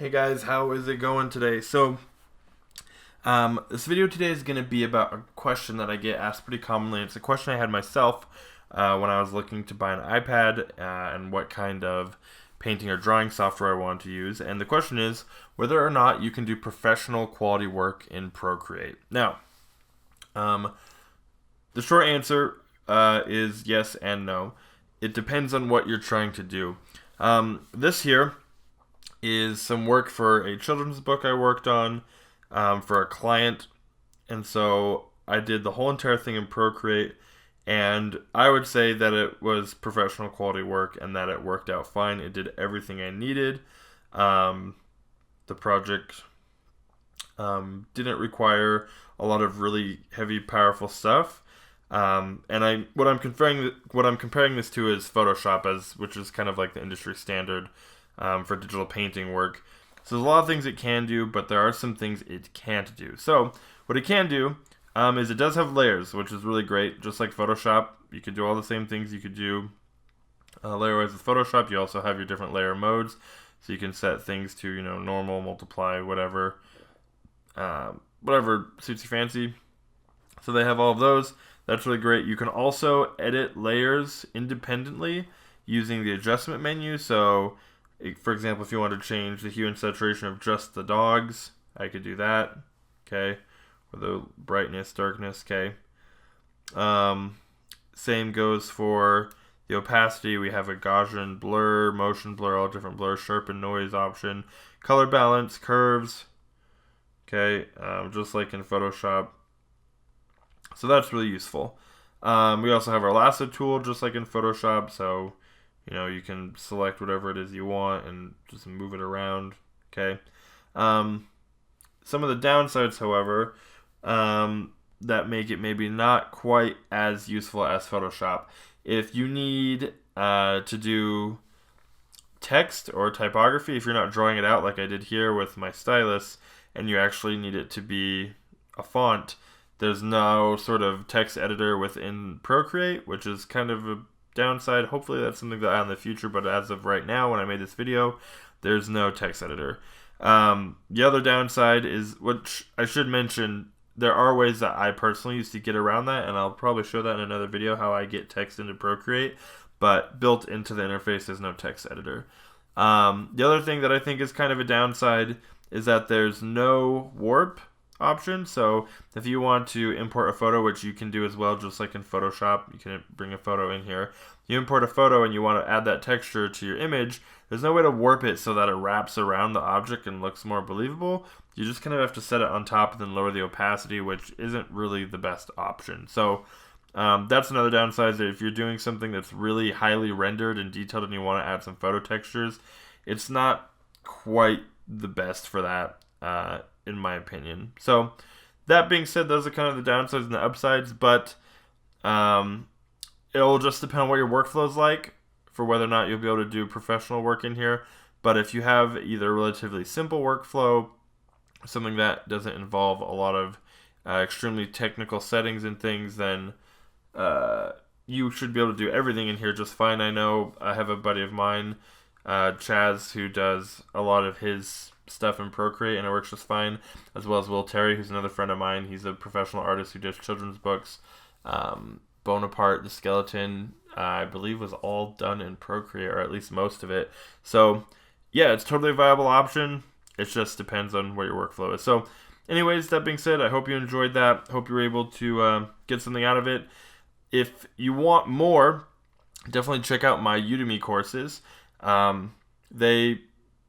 Hey guys, how is it going today? This video today is going to be about a question that I get asked pretty commonly. It's a question I had myself when I was looking to buy an iPad and what kind of painting or drawing software I wanted to use. And the question is whether or not you can do professional quality work in Procreate. Now, the short answer is yes and no. It depends on what you're trying to do. This here is some work for a children's book I worked on for a client, and so I did the whole entire thing in Procreate, and I would say that it was professional quality work and that it worked out fine. It did everything I needed. The project didn't require a lot of really heavy, powerful stuff. And what I'm comparing this to is Photoshop, which is kind of like the industry standard for digital painting work. So there's a lot of things it can do, but there are some things it can't do. So what it can do is it does have layers, which is really great. Just like Photoshop, you can do all the same things you could do layer-wise with Photoshop. You also have your different layer modes, so you can set things to normal, multiply, whatever suits your fancy. So they have all of those. That's really great. You can also edit layers independently using the adjustment menu. So for example, if you want to change the hue and saturation of just the dogs, I could do that, okay, or the brightness, darkness, okay. Same goes for the opacity. We have a Gaussian blur, motion blur, all different blurs, sharpen noise option, color balance, curves, okay, just like in Photoshop. So that's really useful. We also have our lasso tool, just like in Photoshop, so you can select whatever it is you want and just move it around, okay? Some of the downsides, however, that make it maybe not quite as useful as Photoshop. If you need to do text or typography, if you're not drawing it out like I did here with my stylus, and you actually need it to be a font, there's no sort of text editor within Procreate, which is kind of a downside. Hopefully that's something that I have in the future, but as of right now, when I made this video, there's no text editor. The other downside is, which I should mention, there are ways that I personally used to get around that, and I'll probably show that in another video, how I get text into Procreate, but built into the interface is no text editor. The other thing that I think is kind of a downside is that there's no warp option. So if you want to import a photo, which you can do as well, just like in Photoshop, you can bring a photo in here. You import a photo and you want to add that texture to your image, there's no way to warp it so that it wraps around the object and looks more believable. You just kind of have to set it on top and then lower the opacity, which isn't really the best option. So that's another downside, that if you're doing something that's really highly rendered and detailed and you want to add some photo textures, it's not quite the best for that, in my opinion. So that being said, those are kind of the downsides and the upsides, but it'll just depend on what your workflow is like for whether or not you'll be able to do professional work in here. But if you have either a relatively simple workflow, something that doesn't involve a lot of extremely technical settings and things, then you should be able to do everything in here just fine. I know I have a buddy of mine, Chaz, who does a lot of his stuff in Procreate, and it works just fine, as well as Will Terry, who's another friend of mine. He's a professional artist who does children's books. Bonaparte, the skeleton, I believe, was all done in Procreate, or at least most of it. So yeah, it's totally a viable option. It just depends on what your workflow is. So anyways, that being said, I hope you enjoyed that. Hope you were able to get something out of it. If you want more, definitely check out my Udemy courses. They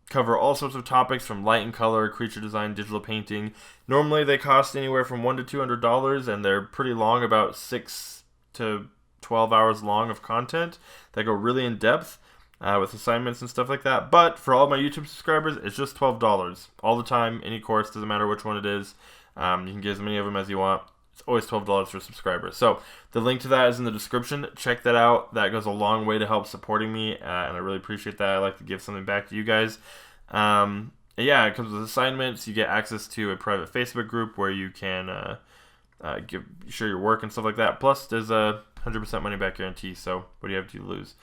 cover all sorts of topics from light and color, creature design, digital painting. Normally they cost anywhere from $100 to $200, and they're pretty long, about 6 to 12 hours long of content that go really in depth with assignments and stuff like that. But for all of my YouTube subscribers, it's just $12 all the time. Any course, doesn't matter which one it is. You can get as many of them as you want. It's always $12 for subscribers. So the link to that is in the description. Check that out. That goes a long way to help supporting me, and I really appreciate that. I like to give something back to you guys. Yeah, it comes with assignments. You get access to a private Facebook group where you can share your work and stuff like that. Plus, there's a 100% money back guarantee. So what do you have to lose?